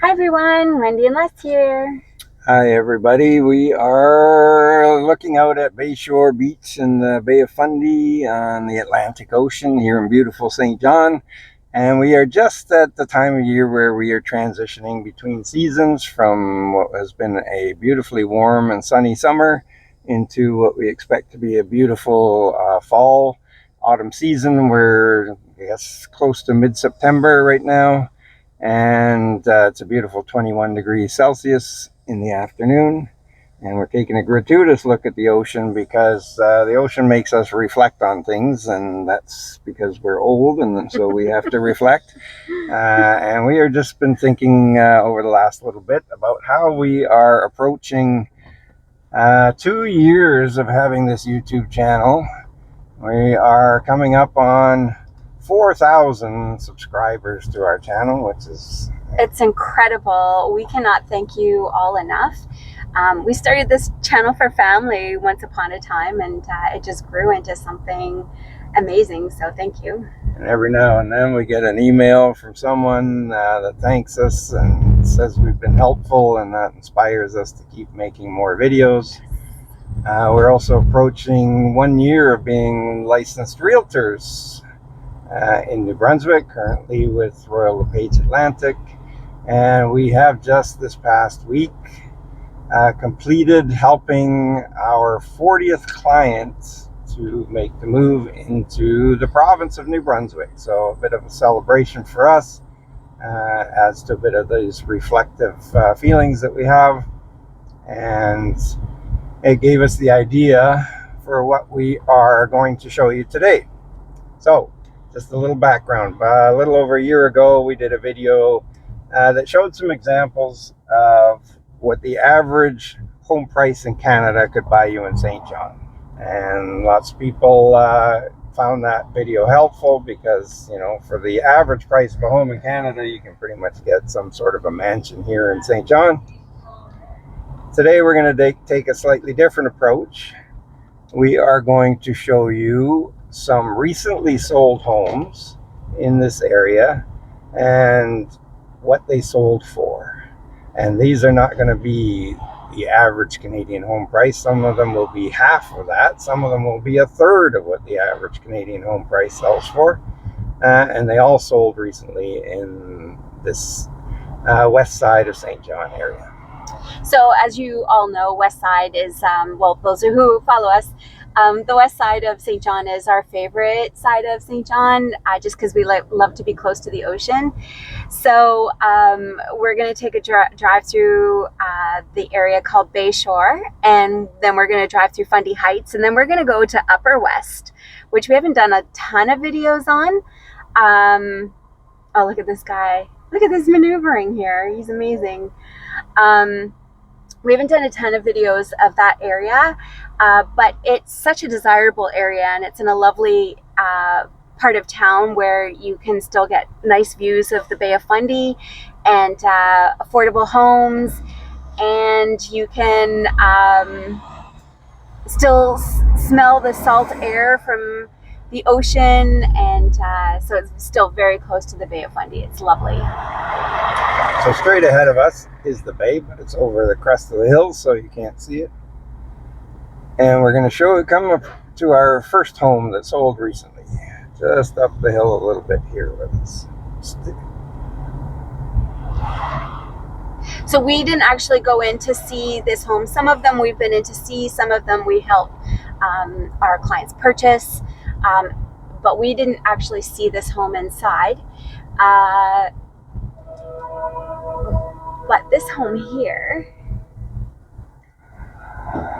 Hi everyone, Wendy and Les here. Hi everybody, we are looking out at Bayshore Beach in the Bay of Fundy on the Atlantic Ocean here in beautiful St. John. And we are just at the time of year where we are transitioning between seasons from what has been a beautifully warm and sunny summer into what we expect to be a beautiful fall, autumn season. We're, I guess, close to mid-September right now. And it's a beautiful 21 degrees Celsius in the afternoon. And we're taking a gratuitous look at the ocean because the ocean makes us reflect on things, and that's because we're old, and so we have to reflect. And we have just been thinking over the last little bit about how we are approaching 2 years of having this YouTube channel. We are coming up on 4,000 subscribers to our channel, which is... It's incredible. We cannot thank you all enough. We started this channel for family once upon a time, and it just grew into something amazing, so thank you. And every now and then we get an email from someone that thanks us and says we've been helpful, and that inspires us to keep making more videos. We're also approaching 1 year of being licensed realtors in New Brunswick, currently with Royal LePage Atlantic. And we have just this past week completed helping our 40th client to make the move into the province of New Brunswick. So a bit of a celebration for us, as to a bit of these reflective feelings that we have. And it gave us the idea for what we are going to show you today. So just a little background. A little over a year ago, we did a video that showed some examples of what the average home price in Canada could buy you in St. John. And lots of people found that video helpful because, you know, for the average price of a home in Canada, you can pretty much get some sort of a mansion here in St. John. Today, we're going to take a slightly different approach. We are going to show you some recently sold homes in this area and what they sold for. And these are not going to be the average Canadian home price. Some of them will be half of that. Some of them will be a third of what the average Canadian home price sells for. And they all sold recently in this west side of St. John area. So as you all know, West Side is, well, those who follow us, the west side of St. John is our favorite side of St. John, just because we love to be close to the ocean. So we're going to take a drive through the area called Bayshore, and then we're going to drive through Fundy Heights, and then we're going to go to Upper West, which we haven't done a ton of videos on. Oh, look at this guy. Look at this maneuvering here. He's amazing. We haven't done a ton of videos of that area, but it's such a desirable area, and it's in a lovely part of town where you can still get nice views of the Bay of Fundy and affordable homes, and you can still smell the salt air from the ocean, and so it's still very close to the Bay of Fundy. It's lovely. So straight ahead of us is the bay, but it's over the crest of the hills, so you can't see it. And we're going to come up to our first home that sold recently, just up the hill a little bit here with us. So we didn't actually go in to see this home. Some of them we've been in to see, some of them we help our clients purchase, but we didn't actually see this home inside. But this home here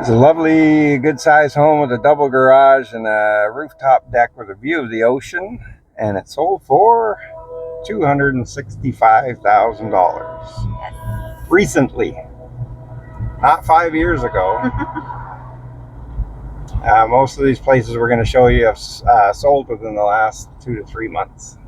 is a lovely, good-sized home with a double garage and a rooftop deck with a view of the ocean, and it sold for $265,000. Yes. Recently, not 5 years ago. Most of these places we're going to show you have sold within the last 2 to 3 months.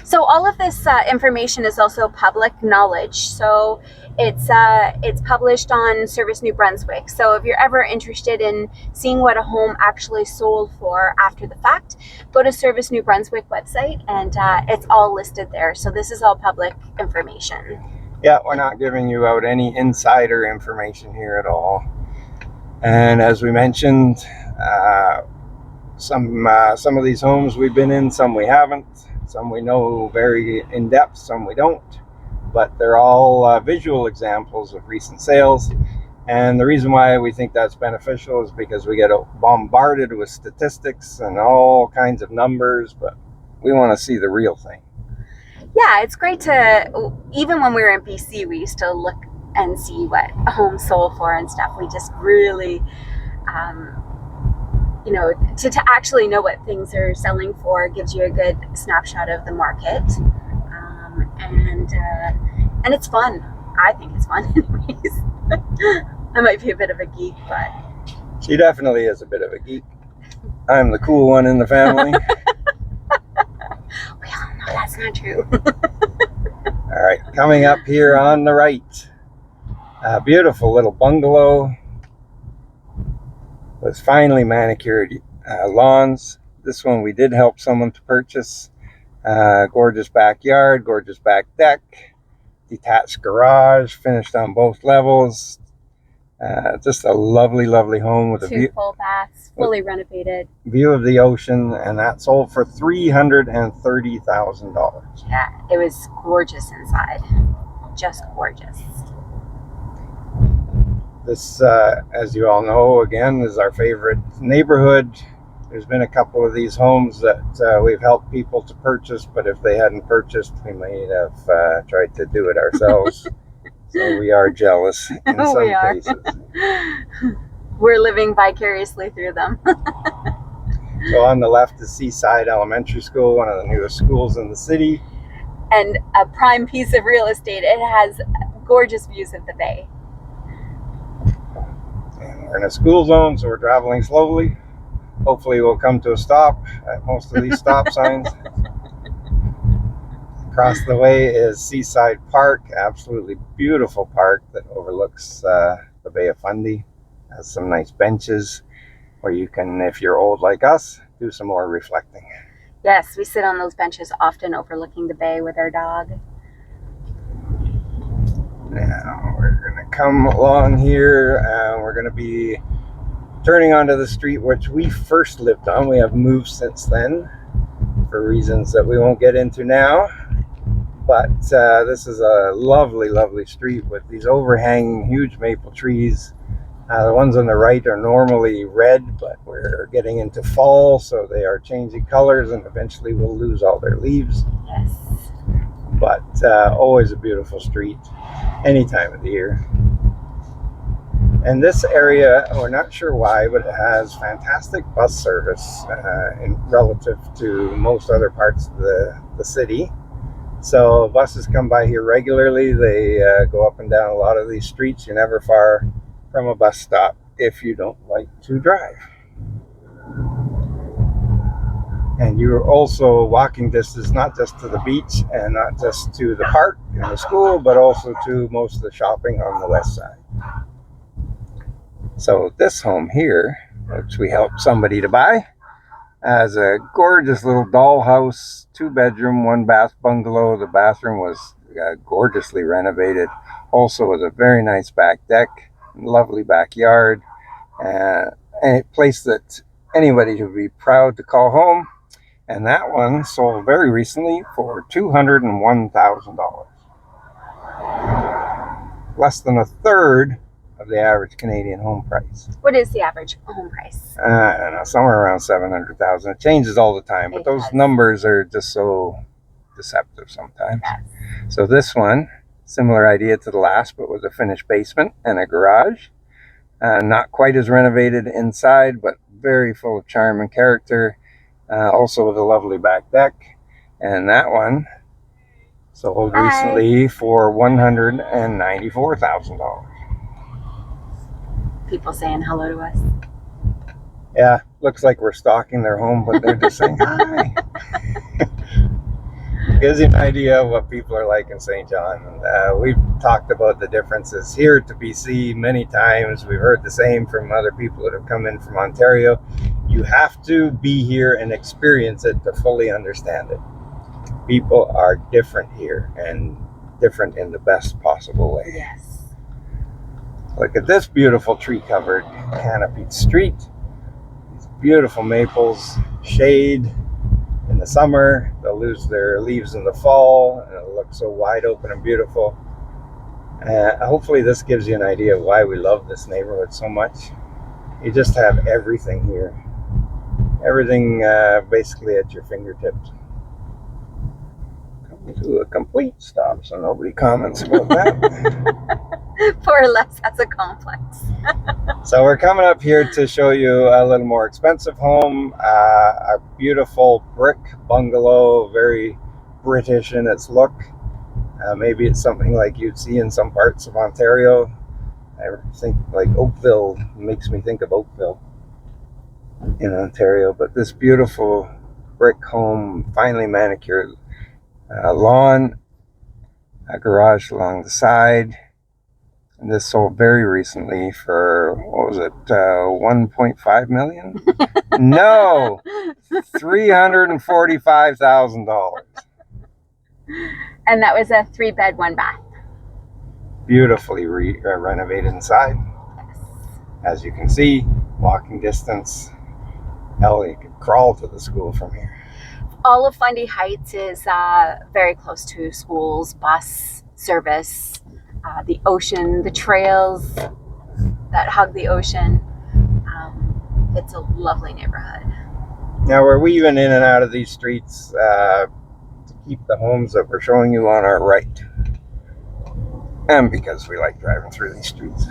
So all of this information is also public knowledge. So it's published on Service New Brunswick. So if you're ever interested in seeing what a home actually sold for after the fact, go to Service New Brunswick website, and it's all listed there. So this is all public information. Yeah, we're not giving you out any insider information here at all. And as we mentioned, some of these homes we've been in, some we haven't, some we know very in depth, some we don't. But they're all visual examples of recent sales. And the reason why we think that's beneficial is because we get bombarded with statistics and all kinds of numbers, but we want to see the real thing. Yeah, it's great to, even when we were in BC, we used to look and see what a home sold for and stuff. We just really, to actually know what things are selling for gives you a good snapshot of the market. And it's fun. I think it's fun anyways. I might be a bit of a geek, but... She definitely is a bit of a geek. I'm the cool one in the family. We all know that's not true. All right, coming up here on the right, a beautiful little bungalow with finely manicured lawns. This one we did help someone to purchase. Gorgeous backyard, gorgeous back deck, detached garage, finished on both levels. Just a lovely, lovely home with Two full baths, fully renovated. View of the ocean, and that sold for $330,000. Yeah, it was gorgeous inside. Just gorgeous. This, as you all know, again, is our favorite neighborhood. There's been a couple of these homes that we've helped people to purchase, but if they hadn't purchased, we might have tried to do it ourselves. So we are jealous in some cases. We're living vicariously through them. So on the left is Seaside Elementary School, one of the newest schools in the city. And a prime piece of real estate. It has gorgeous views of the bay. And we're in a school zone, so we're traveling slowly. Hopefully we'll come to a stop at most of these stop signs. Across the way is Seaside Park, absolutely beautiful park that overlooks the Bay of Fundy. Has some nice benches where you can, if you're old like us, do some more reflecting. Yes, we sit on those benches often overlooking the bay with our dog. Now we're going to come along here and we're going to be turning onto the street which we first lived on. We have moved since then for reasons that we won't get into now. But this is a lovely, lovely street with these overhanging huge maple trees. The ones on the right are normally red, but we're getting into fall, so they are changing colors and eventually will lose all their leaves. Yes. But always a beautiful street, any time of the year. And this area, we're not sure why, but it has fantastic bus service in relative to most other parts of the city. So buses come by here regularly. They go up and down a lot of these streets. You're never far from a bus stop if you don't like to drive. And you're also walking distance, not just to the beach and not just to the park and the school, but also to most of the shopping on the west side. So this home here, which we helped somebody to buy, has a gorgeous little dollhouse, 2-bedroom, 1-bath bungalow. The bathroom was gorgeously renovated. Also with a very nice back deck, lovely backyard, and a place that anybody would be proud to call home. And that one sold very recently for $201,000. Less than a third of the average Canadian home price. What is the average home price? I don't know, somewhere around $700,000. It changes all the time, but those numbers are just so deceptive sometimes. Yes. So this one, similar idea to the last, but with a finished basement and a garage. Not quite as renovated inside, but very full of charm and character. Also with a lovely back deck. And that one sold recently for $194,000. People saying hello to us. Yeah, looks like we're stalking their home, but they're just saying hi. gives you an idea of what people are like in St. John. We've talked about the differences here to BC many times. We've heard the same from other people that have come in from Ontario. You have to be here and experience it to fully understand it. People are different here, and different in the best possible way. Yes. Look at this beautiful tree-covered canopied street. These beautiful maples, shade in the summer. They'll lose their leaves in the fall, and it'll look so wide open and beautiful. Hopefully this gives you an idea of why we love this neighborhood so much. You just have everything here. Everything basically at your fingertips. Coming to a complete stop, so nobody comments about that. More or less, that's a complex. So we're coming up here to show you a little more expensive home, a beautiful brick bungalow, very British in its look. Maybe it's something like you'd see in some parts of Ontario. I think like Oakville makes me think of Oakville in Ontario, but this beautiful brick home, finely manicured lawn, a garage along the side. And this sold very recently for, what was it, 1.5 million? No, $345,000. And that was a 3-bed, 1-bath. Beautifully renovated inside. Yes. As you can see, walking distance. Hell, you could crawl to the school from here. All of Fundy Heights is very close to schools, bus service, the ocean, the trails that hug the ocean. It's a lovely neighborhood. Now we're weaving in and out of these streets to keep the homes that we're showing you on our right. And because we like driving through these streets.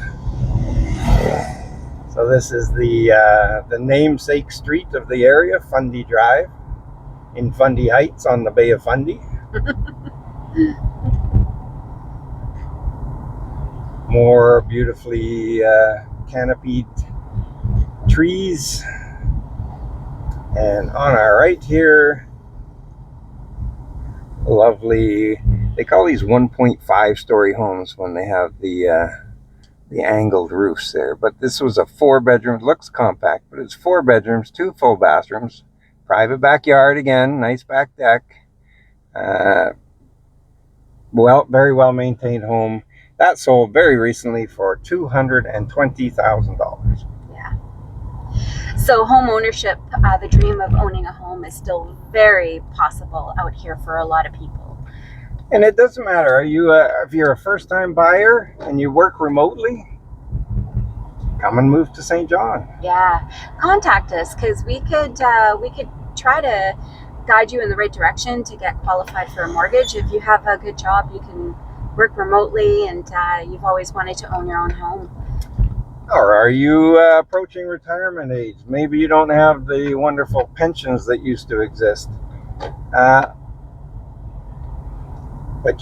So this is the namesake street of the area, Fundy Drive, in Fundy Heights on the Bay of Fundy. More beautifully canopied trees. And on our right here, lovely, they call these 1.5 story homes when they have the angled roofs there. But this was a 4-bedroom, looks compact, but it's 4 bedrooms, 2 full bathrooms, private backyard again, nice back deck. Very well maintained home. That sold very recently for $220,000. Yeah. So home ownership, the dream of owning a home is still very possible out here for a lot of people. And it doesn't matter. If you're a first-time buyer and you work remotely, come and move to St. John. Yeah, contact us because we could try to guide you in the right direction to get qualified for a mortgage. If you have a good job, you can work remotely, and you've always wanted to own your own home. Or are you approaching retirement age? Maybe you don't have the wonderful pensions that used to exist, but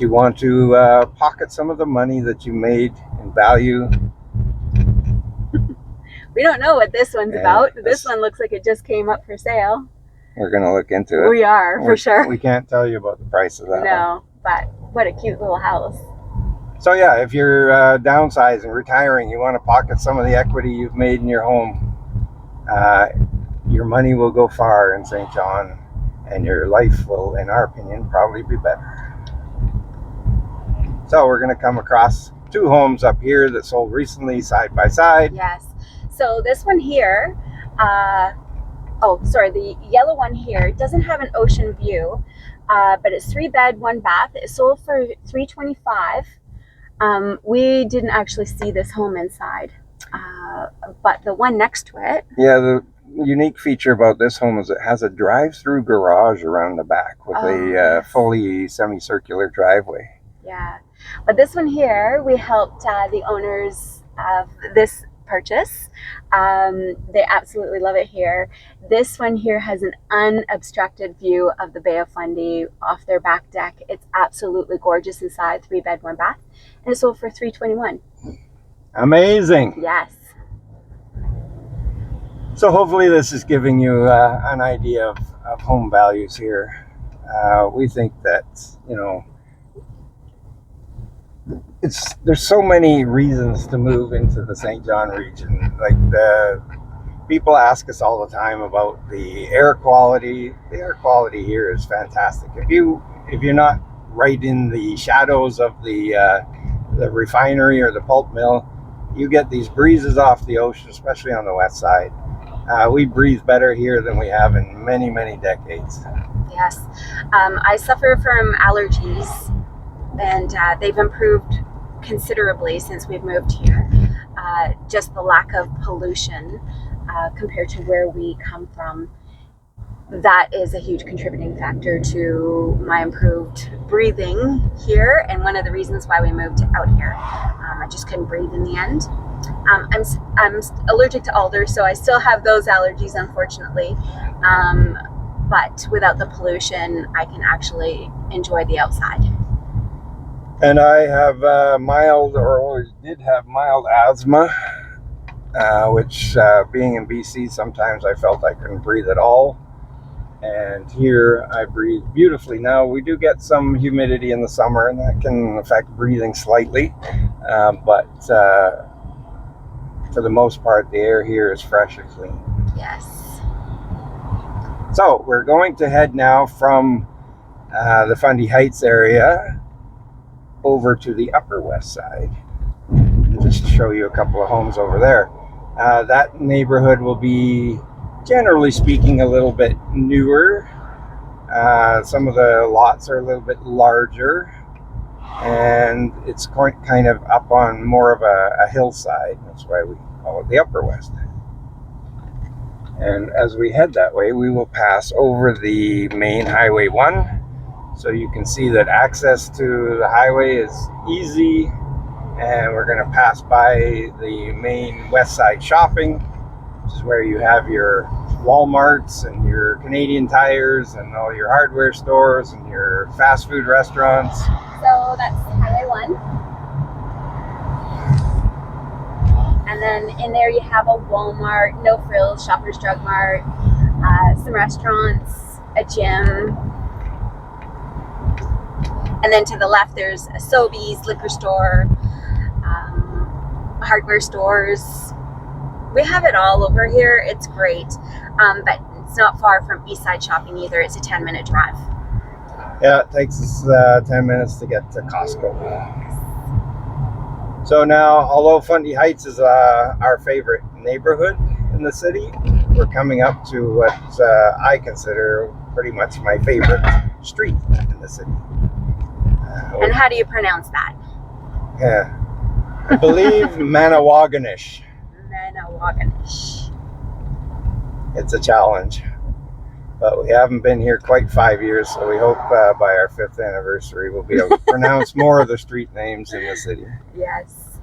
you want to pocket some of the money that you made in value. We don't know what this one's about. This one looks like it just came up for sale. We're going to look into it. We are, for sure. We can't tell you about the price of that. No, but what a cute little house. So yeah, if you're downsizing, retiring, you want to pocket some of the equity you've made in your home, your money will go far in St. John, and your life will, in our opinion, probably be better. So we're going to come across 2 homes up here that sold recently side by side. Yes. So this one here, the yellow one here doesn't have an ocean view, but it's 3-bed, 1-bath. It sold for $325,000. We didn't actually see this home inside, but the one next to it. Yeah, the unique feature about this home is it has a drive-through garage around the back with a fully semicircular driveway. Yeah, but this one here, we helped the owners of this purchase. They absolutely love it here. This one here has an unobstructed view of the Bay of Fundy off their back deck. It's absolutely gorgeous inside, 3-bed, 1-bath, and it sold for $321,000. Amazing. Yes. So hopefully this is giving you an idea of home values here. We think that there's so many reasons to move into the St. John region. Like people ask us all the time about the air quality. The air quality here is fantastic. If you're not right in the shadows of the refinery or the pulp mill, you get these breezes off the ocean, especially on the west side. We breathe better here than we have in many, many decades. Yes. I suffer from allergies, and they've improved considerably since we've moved here. Just the lack of pollution compared to where we come from, that is a huge contributing factor to my improved breathing here, and one of the reasons why we moved out here. I just couldn't breathe in the end. I'm allergic to alders, so I still have those allergies, unfortunately. But without the pollution, I can actually enjoy the outside. And I have mild, or always did have mild asthma, which being in BC, sometimes I felt I couldn't breathe at all. And here I breathe beautifully. Now we do get some humidity in the summer, and that can affect breathing slightly. But for the most part, the air here is fresh and clean. Yes. So we're going to head now from the Fundy Heights area over to the Upper West Side. And just show you a couple of homes over there. That neighborhood will be, generally speaking, a little bit newer. Some of the lots are a little bit larger, and it's kind of up on more of a hillside. That's why we call it the Upper West. And as we head that way, we will pass over the main Highway 1. So you can see that access to the highway is easy. And we're going to pass by the main West Side shopping, which is where you have your Walmarts and your Canadian Tires and all your hardware stores and your fast food restaurants. So that's Highway 1. And then in there you have a Walmart, No Frills, Shoppers Drug Mart, some restaurants, a gym. And then to the left there's a Sobeys, liquor store, hardware stores. We have it all over here. It's great. But it's not far from East Side shopping either. It's a 10-minute drive. Yeah, it takes us 10 minutes to get to Costco. So now, although Fundy Heights is our favorite neighborhood in the city, we're coming up to what I consider pretty much my favorite street in the city. And how do you pronounce that? Yeah, I believe Manawaganish. Manawaganish. It's a challenge, but we haven't been here quite 5 years, so we hope by our 5th anniversary we'll be able to pronounce more of the street names in the city. Yes.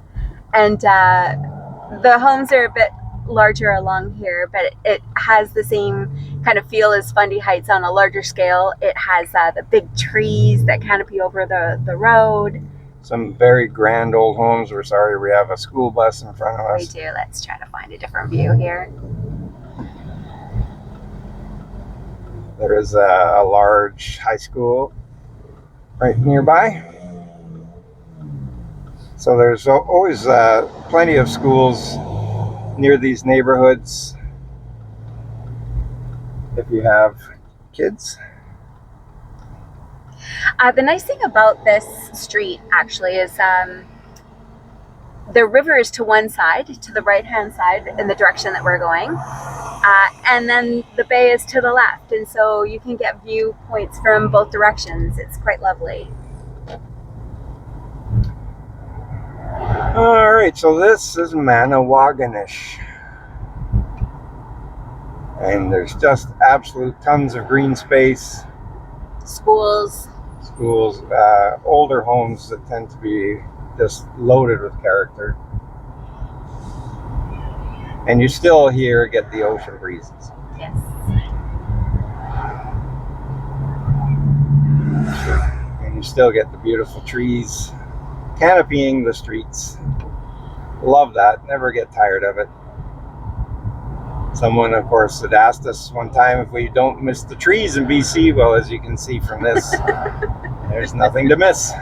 And the homes are a bit larger along here, but it has the same kind of feel as Fundy Heights on a larger scale. It has the big trees that canopy over the road. Some very grand old homes. We're sorry we have a school bus in front of us. We do. Let's try to find a different view here. There is a large high school right nearby. So there's always plenty of schools near these neighborhoods if you have kids. The nice thing about this street actually is the river is to one side, to the right-hand side in the direction that we're going. And then the bay is to the left. And so you can get viewpoints from both directions. It's quite lovely. All right, so this is Manawaganish. And there's just absolute tons of green space. Schools, older homes that tend to be just loaded with character. And you still here get the ocean breezes. yes. And you still get the beautiful trees canopying the streets. Love that. Never get tired of it. Someone, of course, had asked us one time if we don't miss the trees in BC. Well, as you can see from this, there's nothing to miss.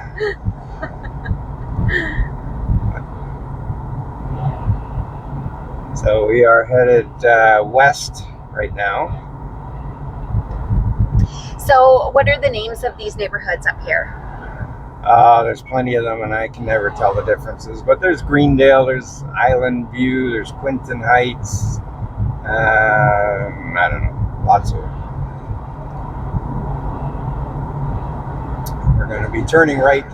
So we are headed west right now. So what are the names of these neighborhoods up here? There's plenty of them, and I can never tell the differences. But there's Greendale, there's Island View, there's Quinton Heights. I don't know, lots of them. We're going to be turning right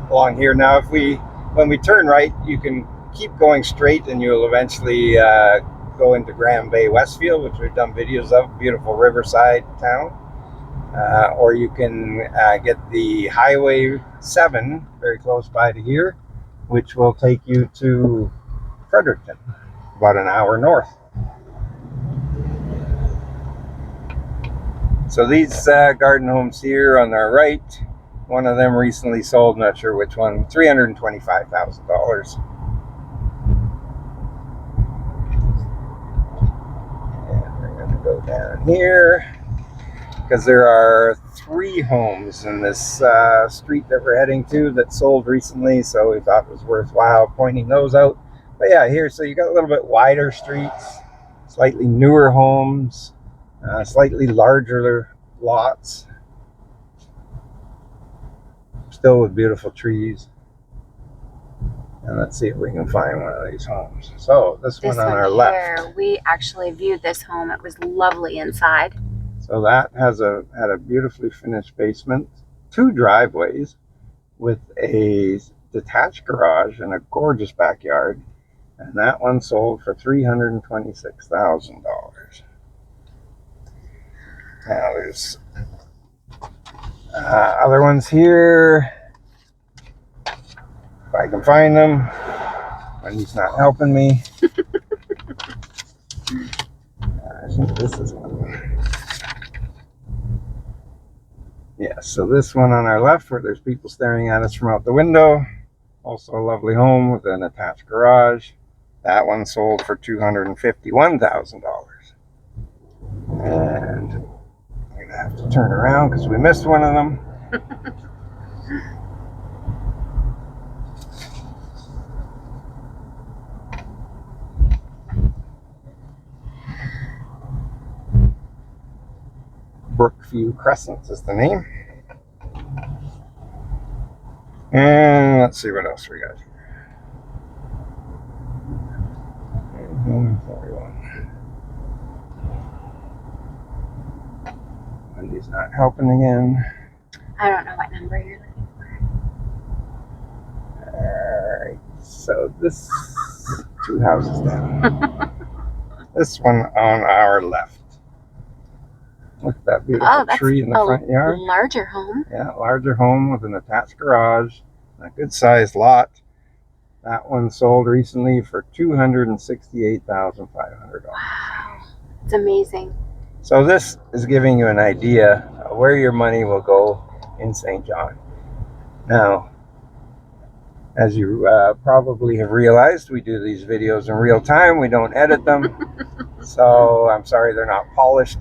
along here. Now, when we turn right, you can keep going straight, and you'll eventually go into Graham Bay, Westfield, which we've done videos of, beautiful riverside town. Or you can get the Highway 7 very close by to here, which will take you to Fredericton, about an hour north. So these garden homes here on our right, one of them recently sold, not sure which one, $325,000. And we're going to go down here, because there are 3 homes in this street that we're heading to that sold recently, so we thought it was worthwhile pointing those out. But yeah, here, so you got a little bit wider streets, slightly newer homes, slightly larger lots, still with beautiful trees. And let's see if we can find one of these homes. So this one on our left. We actually viewed this home. It was lovely inside. So that had a beautifully finished basement, 2 driveways with a detached garage and a gorgeous backyard. And that one sold for $326,000. Now there's other ones here, if I can find them, when he's not helping me. I think this is one. Yeah, so this one on our left, where there's people staring at us from out the window, also a lovely home with an attached garage. That one sold for $251,000. And I'm going to have to turn around because we missed one of them. Brookfield Crescents is the name. And let's see what else we got here. 41. Wendy's not helping again. I don't know what number you're looking for. Alright, so this 2 houses down. This one on our left. Look at that beautiful tree in the front yard. Larger home. Yeah, larger home with an attached garage, a good sized lot. That one sold recently for $268,500. Wow, it's amazing. So this is giving you an idea of where your money will go in St. John. Now, as you probably have realized, we do these videos in real time. We don't edit them. So I'm sorry they're not polished,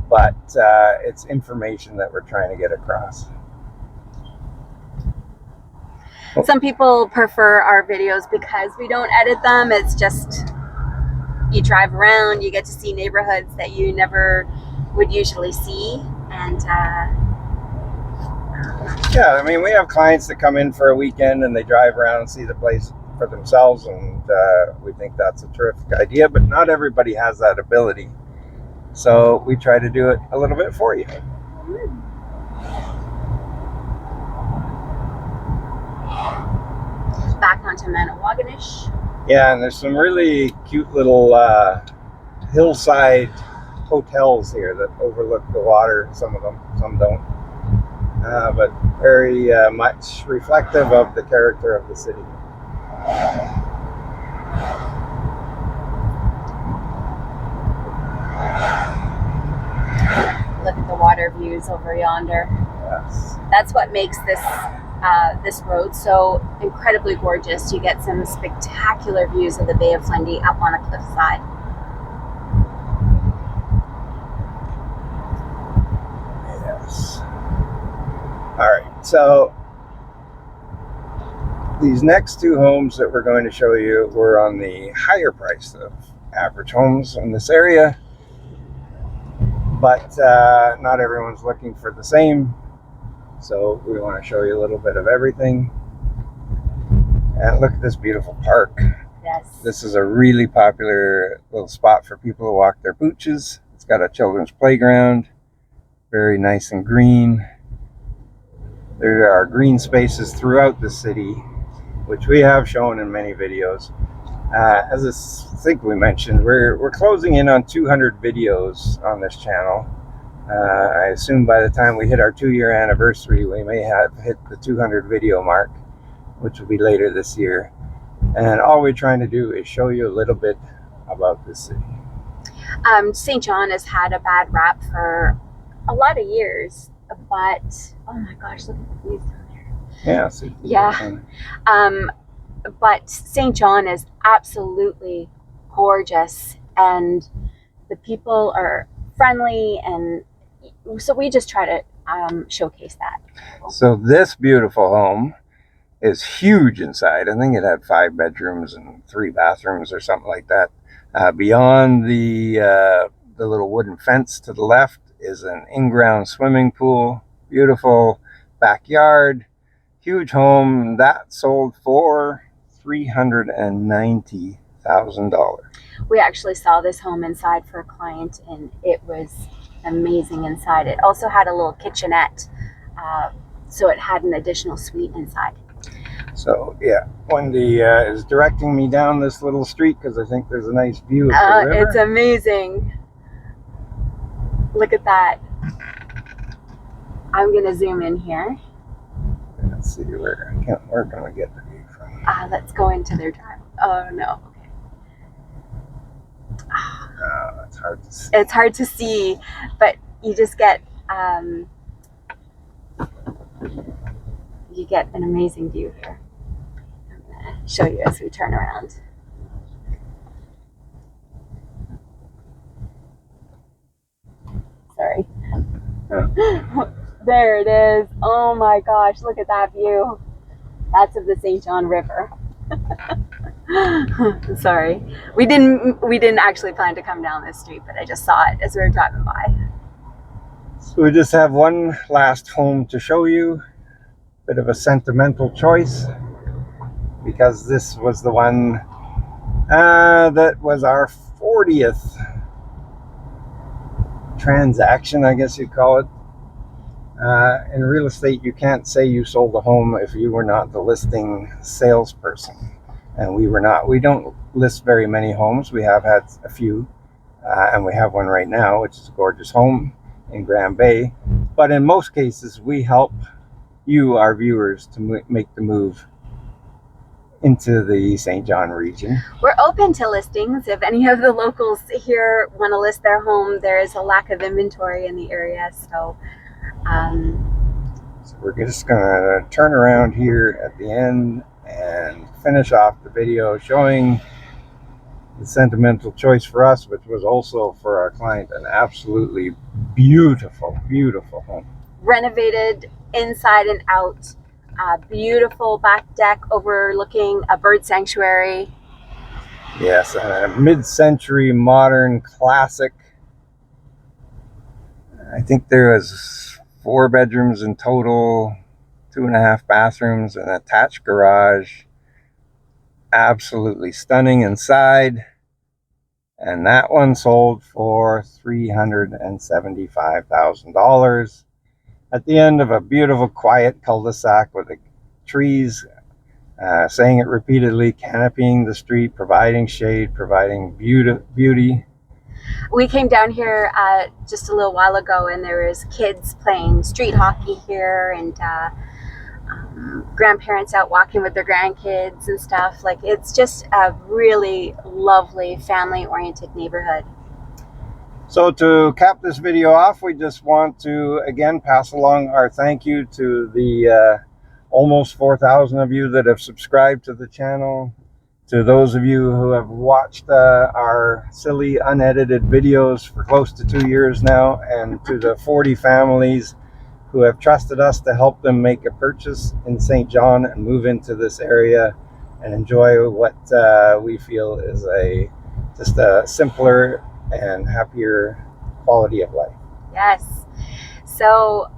but it's information that we're trying to get across. Some people prefer our videos because we don't edit them. It's just, you drive around, you get to see neighborhoods that you never would usually see. And yeah, I mean, we have clients that come in for a weekend and they drive around and see the place for themselves, and we think that's a terrific idea, but not everybody has that ability. So we try to do it a little bit for you. Back onto Manawaganish. Yeah, and there's some really cute little hillside hotels here that overlook the water. Some of them, some don't. But very much reflective of the character of the city. Look at the water views over yonder. Yes. That's what makes this this road so incredibly gorgeous. You get some spectacular views of the Bay of Fundy up on a cliffside. So these next two homes that we're going to show you were on the higher price of average homes in this area, but not everyone's looking for the same. So we want to show you a little bit of everything. And look at this beautiful park. Yes. This is a really popular little spot for people to walk their pooches. It's got a children's playground, very nice and green. There are green spaces throughout the city, which we have shown in many videos. As I think we mentioned, we're closing in on 200 videos on this channel. I assume by the time we hit our 2-year anniversary, we may have hit the 200 video mark, which will be later this year. And all we're trying to do is show you a little bit about this city. St. John has had a bad rap for a lot of years, but oh my gosh, look at the views down there. Yeah. So Yeah. But St. John is absolutely gorgeous, and the people are friendly, and so we just try to showcase that. So this beautiful home is huge inside. I think it had 5 bedrooms and 3 bathrooms or something like that. Beyond the little wooden fence to the left is an in-ground swimming pool, beautiful backyard, huge home. That sold for $390,000. We actually saw this home inside for a client, and it was amazing inside. It also had a little kitchenette, so it had an additional suite inside. So yeah, Wendy is directing me down this little street because I think there's a nice view of the river. It's amazing. Look at that. I'm gonna zoom in here. Let's see where we're gonna get the view from. Let's go into their drive. Oh no. Okay. It's hard to see. It's hard to see, but you just get an amazing view here. I'm gonna show you as we turn around. Sorry. There it is. Oh my gosh, look at that view. That's of the St. John River. Sorry. We didn't actually plan to come down this street, but I just saw it as we were driving by. So we just have one last home to show you. Bit of a sentimental choice, because this was the one that was our 40th transaction, I guess you'd call it. In real estate, you can't say you sold a home if you were not the listing salesperson, and we were not. We don't list very many homes. We have had a few, and we have one right now, which is a gorgeous home in Grand Bay. But in most cases, we help you, our viewers, to make the move into the St. John region. We're open to listings. If any of the locals here want to list their home, there is a lack of inventory in the area. So we're just gonna turn around here at the end and finish off the video showing the sentimental choice for us, which was also for our client an absolutely beautiful, beautiful home. Renovated inside and out. Beautiful back deck overlooking a bird sanctuary. Yes, a mid-century modern classic. I think there was 4 bedrooms in total, 2.5 bathrooms, an attached garage. Absolutely stunning inside. And that one sold for $375,000 at the end of a beautiful, quiet cul-de-sac with the trees, saying it repeatedly, canopying the street, providing shade, providing beauty. We came down here just a little while ago, and there was kids playing street hockey here, and grandparents out walking with their grandkids and stuff. Like, it's just a really lovely family-oriented neighborhood. So to cap this video off, we just want to again pass along our thank you to the almost 4,000 of you that have subscribed to the channel, to those of you who have watched our silly unedited videos for close to 2 years now, and to the 40 families who have trusted us to help them make a purchase in St. John and move into this area and enjoy what we feel is just a simpler and happier quality of life. Yes. So,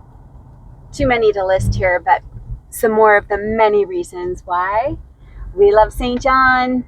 too many to list here, but some more of the many reasons why we love St. John.